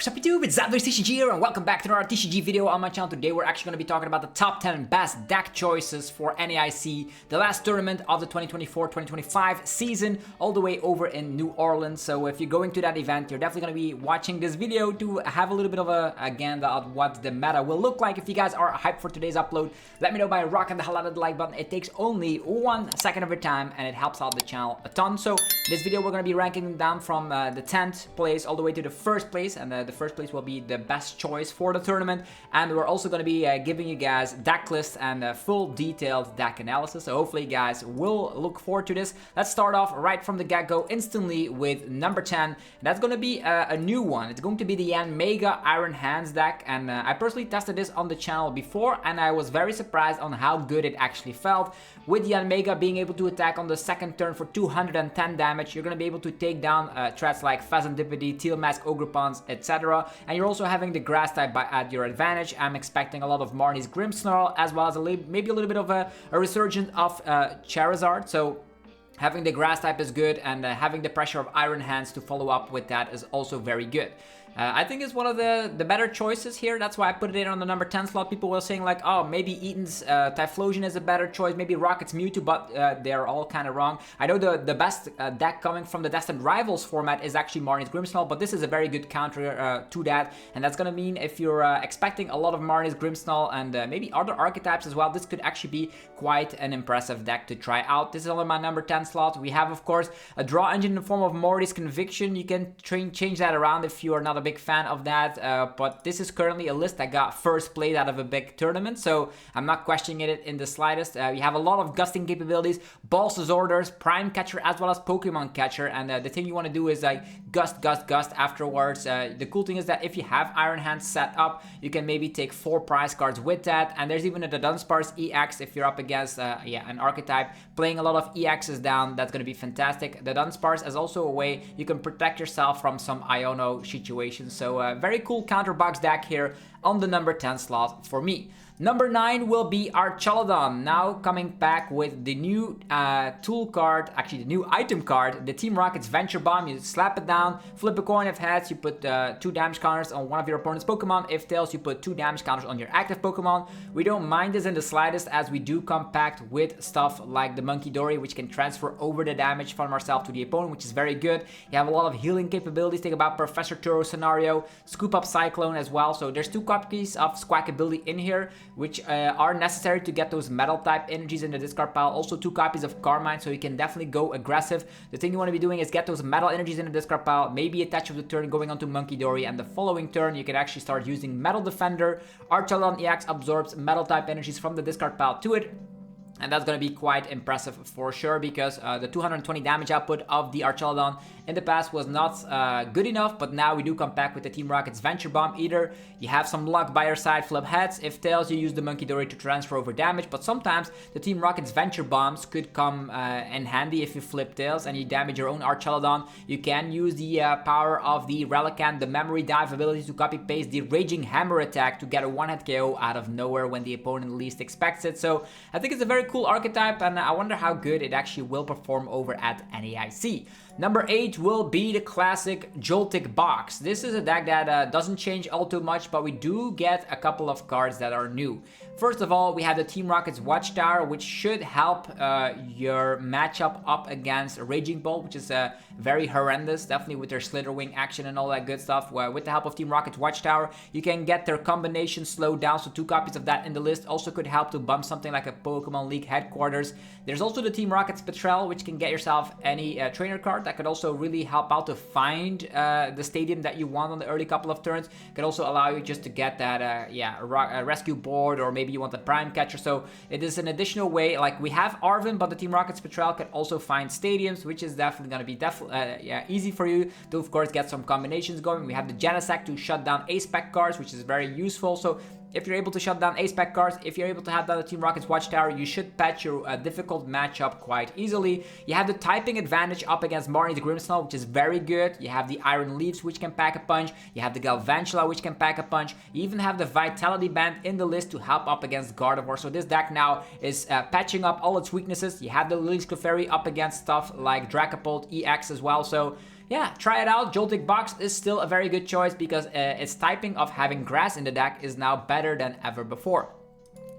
What's up YouTube, it's Zap TCG here and welcome back to another TCG video on my channel. Today we're actually going to be talking about the top 10 best deck choices for NAIC, the last tournament of the 2024-2025 season, all the way over in New Orleans. So if you're going to that event, you're definitely going to be watching this video to have a little bit of a gander of what the meta will look like. If you guys are hyped for today's upload, let me know by rocking the hell out of the like button. It takes only 1 second of your time and it helps out the channel a ton. So this video we're going to be ranking them down from the 10th place all the way to the first place, and the first place will be the best choice for the tournament. And we're also going to be giving you guys deck lists and full detailed deck analysis. So hopefully you guys will look forward to this. Let's start off right from the get-go instantly with number 10. That's going to be a new one. It's going to be the Yanmega Iron Hands deck, and I personally tested this on the channel before and I was very surprised on how good it actually felt. With Yanmega being able to attack on the second turn for 210 damage, you're going to be able to take down threats like Pheasantipede, Teal Mask, Ogrepons, etc. And you're also having the grass type at your advantage. I'm expecting a lot of Marnie's Grimmsnarl, as well as maybe a little bit of a resurgence of Charizard. So having the grass type is good, and having the pressure of Iron Hands to follow up with that is also very good. I think it's one of the better choices here. That's why I put it on the number 10 slot. People were saying like, oh, maybe Eaton's Typhlosion is a better choice, maybe Rocket's Mewtwo, but they're all kind of wrong. I know the best deck coming from the Destined Rivals format is actually Marnie's Grimmsnarl, but this is a very good counter to that, and that's gonna mean if you're expecting a lot of Marnie's Grimmsnarl and maybe other archetypes as well, this could actually be quite an impressive deck to try out. This is on my number 10 slot. We have, of course, a draw engine in the form of Morty's Conviction. You can change that around if you are not a big fan of that, but this is currently a list that got first played out of a big tournament, so I'm not questioning it in the slightest. We have a lot of gusting capabilities, Boss's Orders, Prime Catcher, as well as Pokemon Catcher, and the thing you want to do is like gust afterwards. The cool thing is that if you have Iron Hands set up, you can maybe take 4 prize cards with that, and there's even a Dunsparce EX if you're up against an archetype playing a lot of EXs down. That's going to be fantastic. The Dunsparce is also a way you can protect yourself from some Iono situations. So very cool counter box deck here on the number 10 slot for me. Number 9 will be Archaludon, now coming back with the new tool card, actually the new item card, the Team Rocket's Venture Bomb. You slap it down, flip a coin. If heads, you put 2 damage counters on one of your opponent's Pokemon. If tails, you put 2 damage counters on your active Pokemon. We don't mind this in the slightest, as we do compact with stuff like the Monkey Dory, which can transfer over the damage from ourselves to the opponent, which is very good. You have a lot of healing capabilities. Think about Professor Turo scenario, Scoop Up Cyclone as well. So there's 2 copies of Squawkabilly in here, which are necessary to get those metal type energies in the discard pile. Also 2 copies of Carmine, so you can definitely go aggressive. The thing you want to be doing is get those metal energies in the discard pile, maybe attach of the turn going on to Monkey Dory, and the following turn you can actually start using Metal Defender. Archaludon EX absorbs metal type energies from the discard pile to it. And that's going to be quite impressive for sure, because the 220 damage output of the Archaludon in the past was not good enough, but now we do come back with the Team Rocket's Venture Bomb. Either you have some luck by your side, flip heads. If tails, you use the Monkey Dory to transfer over damage, but sometimes the Team Rocket's Venture Bombs could come in handy if you flip tails and you damage your own Archaludon. You can use the power of the Relicanth, the Memory Dive ability, to copy paste the Raging Hammer attack to get a one-hit KO out of nowhere when the opponent least expects it. So I think it's a very cool archetype, and I wonder how good it actually will perform over at NAIC. Number 8 will be the classic Joltik Box. This is a deck that doesn't change all too much, but we do get a couple of cards that are new. First of all, we have the Team Rocket's Watchtower, which should help your matchup up against Raging Bolt, which is very horrendous, definitely with their Slitherwing action and all that good stuff. With the help of Team Rocket's Watchtower, you can get their combination slowed down, so 2 copies of that in the list. Also could help to bump something like a Pokemon League Headquarters. There's also the Team Rocket's Petrel, which can get yourself any trainer card. That could also really help out to find the stadium that you want on the early couple of turns. Could also allow you just to get that a rescue board, or maybe you want the Prime Catcher. So it is an additional way. Like, we have Arven, but the Team Rocket's Petrel can also find stadiums, which is definitely going to be easy for you to, of course, get some combinations going. We have the Genesect to shut down A-Spec cards, which is very useful. So if you're able to shut down A-Spec cards, if you're able to have down the Team Rocket's Watchtower, you should patch your difficult matchup quite easily. You have the typing advantage up against Marnie's Grimmsnarl, which is very good. You have the Iron Leaves, which can pack a punch. You have the Galvantula, which can pack a punch. You even have the Vitality Band in the list to help up against Gardevoir. So this deck now is patching up all its weaknesses. You have the Lily's Clefairy up against stuff like Dragapult EX as well. So yeah, try it out. Joltik Box is still a very good choice because its typing of having grass in the deck is now better than ever before.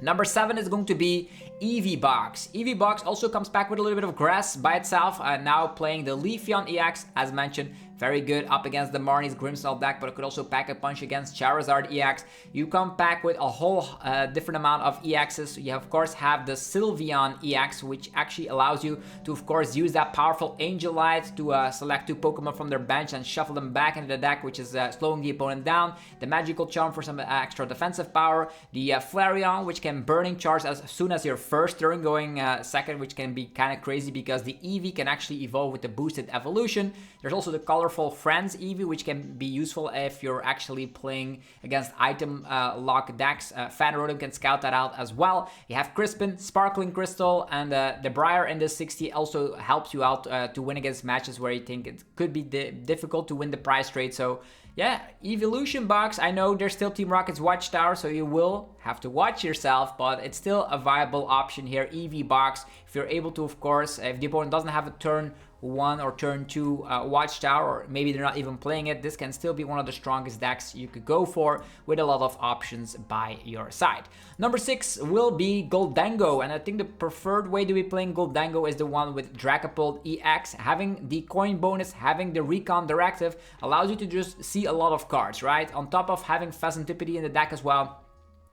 Number 7 is going to be Eevee Box. Eevee Box also comes back with a little bit of grass by itself, now playing the Leafeon EX, as mentioned. Very good up against the Marnie's Grimmsnarl deck, but it could also pack a punch against Charizard EX. You come back with a whole different amount of EXs. You of course have the Sylveon EX, which actually allows you to of course use that powerful Angel Light to select 2 Pokemon from their bench and shuffle them back into the deck, which is slowing the opponent down. The Magical Charm for some extra defensive power. The Flareon, which can Burning Charge as soon as your first turn, going second, which can be kind of crazy because the Eevee can actually evolve with the boosted evolution. There's also the Colorful Friends Eevee, which can be useful if you're actually playing against item lock decks. Fan Rotom can scout that out as well. You have Crispin, Sparkling Crystal, and the Briar in the 60 also helps you out to win against matches where you think it could be difficult to win the prize trade. So yeah, Eeveelution Box, I know there's still Team Rocket's Watchtower, so you will have to watch yourself, but it's still a viable option here. Eevee Box, if you're able to, of course, if the opponent doesn't have a turn 1 or turn 2 Watchtower, or maybe they're not even playing it, this can still be one of the strongest decks you could go for with a lot of options by your side. Number 6 will be Gholdengo, and I think the preferred way to be playing Gholdengo is the one with Dragapult EX. Having the coin bonus, having the Recon Directive allows you to just see a lot of cards, right? On top of having Pheasantipede in the deck as well,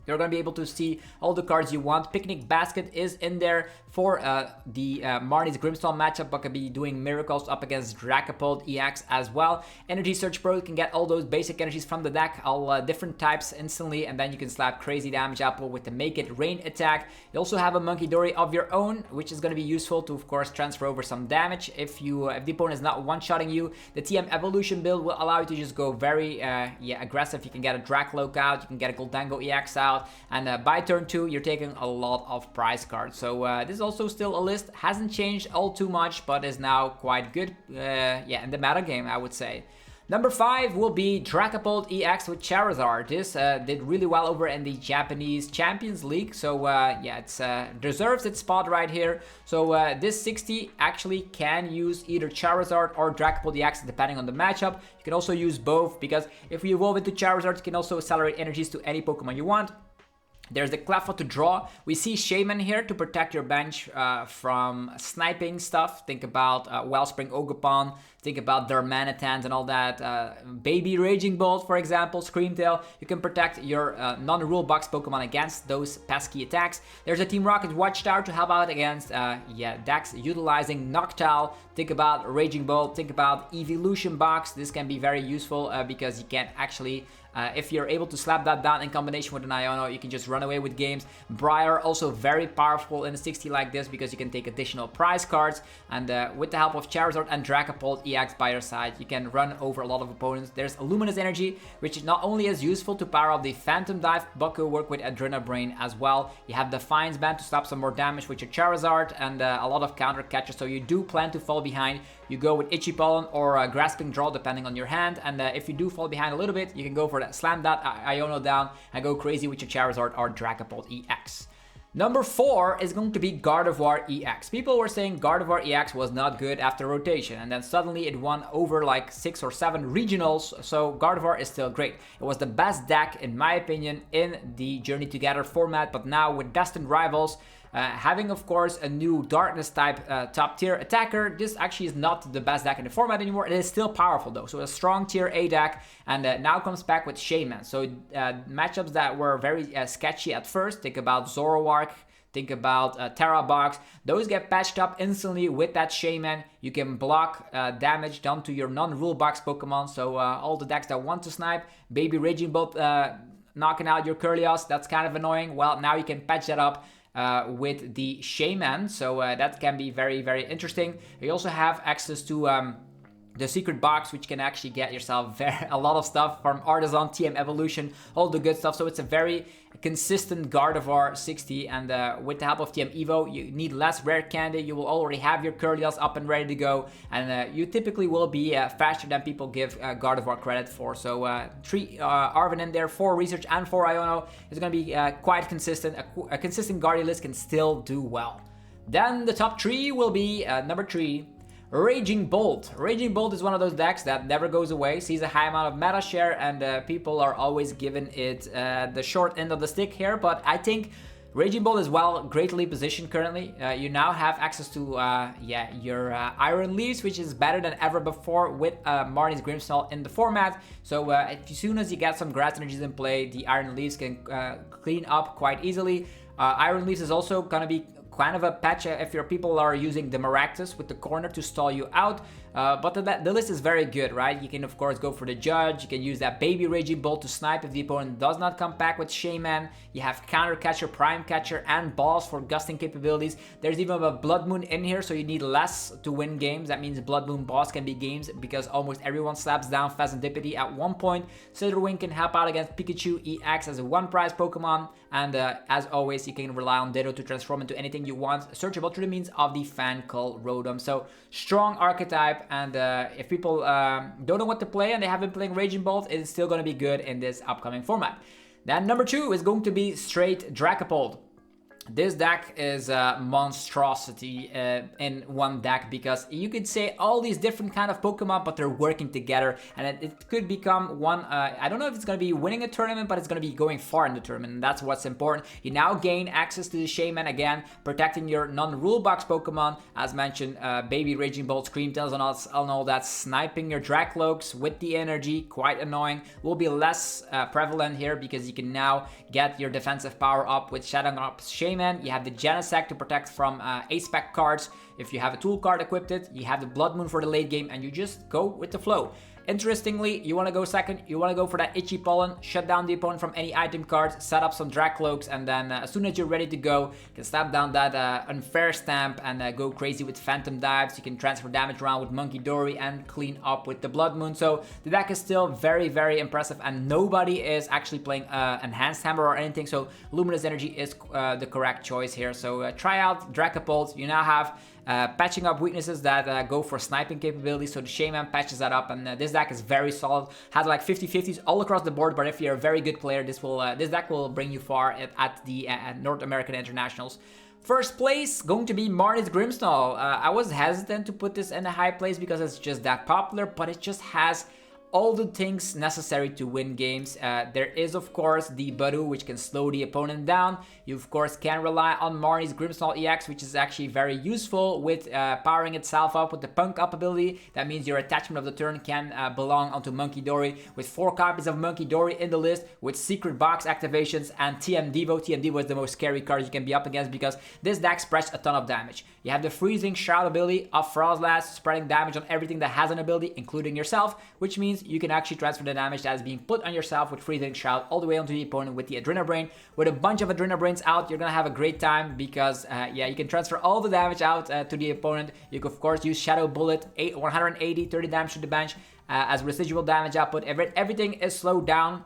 you're going to be able to see all the cards you want. Picnic Basket is in there for the Marnie's Grimmsnarl matchup, but can be doing miracles up against Dragapult EX as well. Energy Search Pro can get all those basic energies from the deck, all different types instantly, and then you can slap Crazy Damage Apple with the Make It Rain attack. You also have a Monkey Dory of your own, which is going to be useful to, of course, transfer over some damage. If the opponent is not one-shotting you, the TM Evolution build will allow you to just go very aggressive. You can get a Dracloak out, you can get a Gholdengo EX out, and by turn 2 you're taking a lot of prize cards. So this is also still a list, hasn't changed all too much, but is now quite good in the meta game, I would say. Number 5 will be Dragapult EX with Charizard. This did really well over in the Japanese Champions League, so it deserves its spot right here. So this 60 actually can use either Charizard or Dragapult EX depending on the matchup. You can also use both, because if you evolve into Charizard, you can also accelerate energies to any Pokemon you want. There's the Cleffa to draw. We see Shaman here to protect your bench from sniping stuff. Think about Wellspring Ogerpon. Think about Darmanitans and all that. Baby Raging Bolt, for example, Screamtail. You can protect your non-rule box Pokemon against those pesky attacks. There's a Team Rocket Watchtower to help out against decks utilizing Noctowl. Think about Raging Bolt. Think about Eeveelution Box. This can be very useful because you can actually... if you're able to slap that down in combination with an Iono, you can just run away with games. Briar, also very powerful in a 60 like this because you can take additional prize cards. And with the help of Charizard and Dragapult EX by your side, you can run over a lot of opponents. There's Luminous Energy, which not only is useful to power up the Phantom Dive, but could work with Adrenabrain as well. You have Defiance Band to stop some more damage with your Charizard, and a lot of counter catches, so you do plan to fall behind. You go with Itchy Pollen or Grasping Draw depending on your hand, and if you do fall behind a little bit, you can go for that Slam that Iono down and go crazy with your Charizard or Dragapult EX. Number 4 is going to be Gardevoir EX. People were saying Gardevoir EX was not good after rotation, and then suddenly it won over like 6 or 7 regionals, so Gardevoir is still great. It was the best deck, in my opinion, in the Journey Together format, but now with Destined Rivals, having of course a new Darkness type top tier attacker, this actually is not the best deck in the format anymore. It is still powerful though, so a strong tier A deck, and now comes back with Shaman. So matchups that were very sketchy at first, think about Zoroark, think about Terra Box, those get patched up instantly with that Shaman. You can block damage done to your non-rule box Pokemon, so all the decks that want to snipe, Baby Raging Bolt knocking out your Curlios, that's kind of annoying. Well, now you can patch that up with the Shaman, so that can be very, very interesting. You also have access to the secret box, which can actually get yourself a lot of stuff from Artisan, TM Evolution, all the good stuff. So it's a very consistent Gardevoir 60, and with the help of TM Evo, you need less rare candy. You will already have your Curlios up and ready to go, and you typically will be faster than people give Gardevoir credit for. So 3 Arven in there, 4 Research and 4 Iono is going to be quite consistent. A consistent Guardian list can still do well. Then the top 3 will be number 3. Raging Bolt. Raging Bolt is one of those decks that never goes away, sees a high amount of meta share, and people are always giving it the short end of the stick here, but I think Raging Bolt is well greatly positioned currently. You now have access to your Iron Leaves, which is better than ever before with Marnie's Grimmsnarl in the format. So as soon as you get some grass energies in play, the Iron Leaves can clean up quite easily. Iron Leaves is also going to be kind of a patch if your people are using the Maractus with the corner to stall you out. But the list is very good, right? You can of course go for the Judge, you can use that baby Raging Bolt to snipe if the opponent does not come back with Shaman. You have Counter Catcher, Prime Catcher, and Balls for gusting capabilities. There's even a Blood Moon in here, so you need less to win games. That means Blood Moon Boss can be games because almost everyone slaps down Phasantipity at one point. Slitherwing can help out against Pikachu EX as a one-prize Pokemon, and as always, you can rely on Ditto to transform into anything you want, searchable through the means of the Fan Call Rotom. So strong archetype, and if people don't know what to play and they have been playing Raging Bolt, it's still going to be good in this upcoming format. Then number 2 is going to be straight Dragapult. This deck is a monstrosity in one deck, because you could say all these different kind of Pokemon, but they're working together, and it could become one, I don't know if it's going to be winning a tournament, but it's going to be going far in the tournament, and that's what's important. You now gain access to the Shaman again, protecting your non-rule box Pokemon, as mentioned, Baby Raging Bolt, Scream Tails and all that, sniping your Dracloaks with the energy, quite annoying, will be less prevalent here, because you can now get your defensive power up with Shadow Up Shaman. You have the Genesect to protect from A-Spec cards. If you have a tool card equipped, you have the Blood Moon for the late game, and you just go with the flow. Interestingly, you want to go second, you want to go for that Itchy Pollen, shut down the opponent from any item cards, set up some Dracloaks, and then as soon as you're ready to go, you can slap down that Unfair Stamp and go crazy with Phantom Dives. You can transfer damage around with Monkey Dory and clean up with the Blood Moon. So the deck is still very, very impressive, and nobody is actually playing Enhanced Hammer or anything, so Luminous Energy is the correct choice here. So try out Dragapult. You now have patching up weaknesses that go for sniping capabilities, so the Shaman patches that up, and this deck is very solid, has like 50-50s all across the board, but if you're a very good player, this deck will bring you far at the North American Internationals. First place going to be Marnie's Grimmsnarl. I was hesitant to put this in a high place because it's just that popular, but it just has all the things necessary to win games. There is of course the Budu, which can slow the opponent down. You of course can rely on Marnie's Grimmsnarl EX, which is actually very useful with powering itself up with the Punk Up ability. That means your attachment of the turn can belong onto Monkey Dory, with 4 copies of Monkey Dory in the list, with Secret Box activations and TM Devo. TM Devo is the most scary card you can be up against because this deck spreads a ton of damage. You have the Freezing Shroud ability of Frostlass, spreading damage on everything that has an ability, including yourself, which means you can actually transfer the damage that is being put on yourself with Freezing Shroud all the way onto the opponent with the Adrenabrain. With a bunch of Adrenabrains out, you're gonna have a great time because yeah, you can transfer all the damage out to the opponent. You can of course use Shadow Bullet, 180, 30 damage to the bench as residual damage output. Everything is slowed down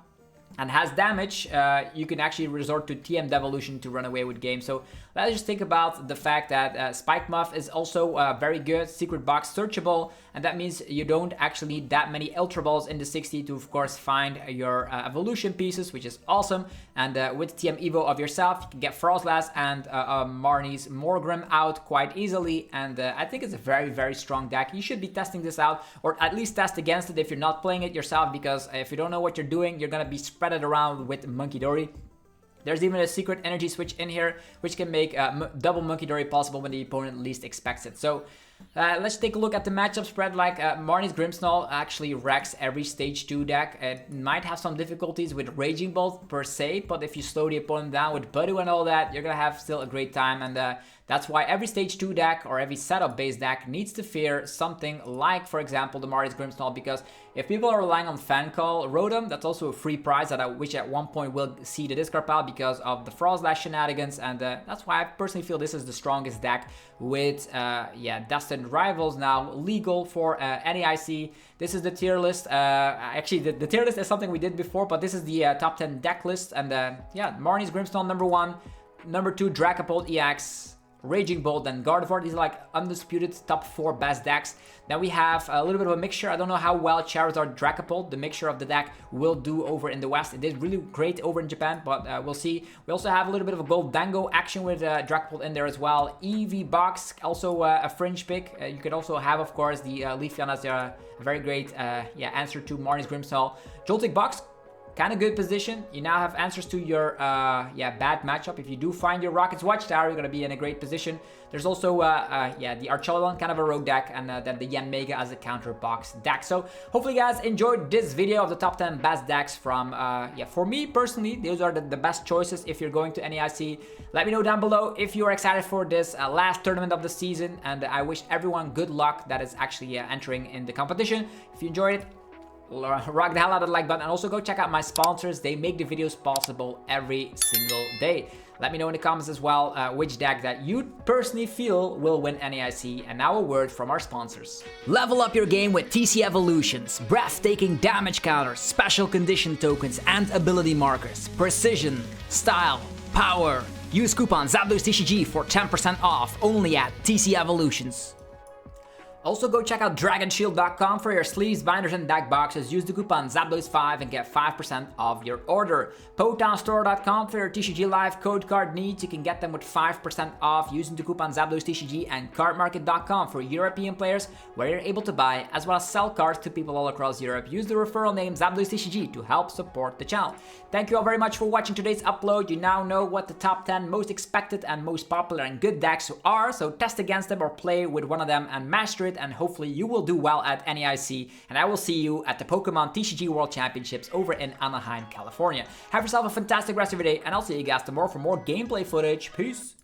and has damage. You can actually resort to TM Devolution to run away with games. So let's just think about the fact that Spike Muff is also very good, Secret Box searchable, and that means you don't actually need that many Ultra Balls in the 60 to of course find your evolution pieces, which is awesome. And with TM Evo of yourself, you can get Frostlass and Marnie's Morgrim out quite easily, and I think it's a very, very strong deck. You should be testing this out, or at least test against it if you're not playing it yourself, because if you don't know what you're doing, you're gonna be spread it around with Monkey Dory. There's even a secret energy switch in here, which can make double Monkey Dory possible when the opponent least expects it. So let's take a look at the matchup spread. Like Marnie's Grimmsnarl actually wrecks every stage 2 deck. It might have some difficulties with Raging Bolt per se, but if you slow the opponent down with Budu and all that, you're gonna have still a great time. And that's why every stage 2 deck or every setup based deck needs to fear something like, for example, the Marnie's Grimmsnarl, because if people are relying on Fan Call Rotom, that's also a free prize which at one point will see the discard pile because of the Frostlass shenanigans, and that's why I personally feel this is the strongest deck with yeah, Destined Rivals now legal for NAIC. This is the tier list. Actually, the tier list is something we did before, but this is the top 10 deck list, and yeah, Marnie's Grimmsnarl number 1, number 2 Dragapult EX, Raging Bolt, and Gardevoir. These are like undisputed top 4 best decks. Then we have a little bit of a mixture. I don't know how well Charizard Dragapult, the mixture of the deck, will do over in the West. It did really great over in Japan, but we'll see. We also have a little bit of a Gholdengo action with Dragapult in there as well. Eevee Box, also a fringe pick. You could also have, of course, the Leafeon as a very great answer to Marnie's Grimmsnarl. Joltik Box, kind of good position. You now have answers to your bad matchup. If you do find your Rocket's Watchtower, you're going to be in a great position. There's also the Archaludon, kind of a rogue deck, and then the Yanmega as a counter box deck. So hopefully you guys enjoyed this video of the top 10 best decks from, for me personally, those are the best choices if you're going to NAIC. Let me know down below if you're excited for this last tournament of the season, and I wish everyone good luck that is actually entering in the competition. If you enjoyed it, rock the hell out of the like button, and also go check out my sponsors. They make the videos possible every single day. Let me know in the comments as well which deck that you personally feel will win NAIC. And now a word from our sponsors. Level up your game with TC Evolutions. Breathtaking damage counters, special condition tokens, and ability markers. Precision, style, power. Use coupon ZapDosTCG for 10% off only at TC Evolutions. Also go check out DragonShield.com for your sleeves, binders, and deck boxes. Use the coupon ZapDose5 and get 5% off your order. PotownStore.com for your TCG Live code card needs. You can get them with 5% off using the coupon ZapDoseTCG, and CardMarket.com for European players where you're able to buy as well as sell cards to people all across Europe. Use the referral name ZapDoseTCG to help support the channel. Thank you all very much for watching today's upload. You now know what the top 10 most expected and most popular and good decks are, so test against them or play with one of them and master it, and hopefully you will do well at NAIC, and I will see you at the Pokemon TCG World Championships over in Anaheim, California. Have yourself a fantastic rest of your day, and I'll see you guys tomorrow for more gameplay footage. Peace!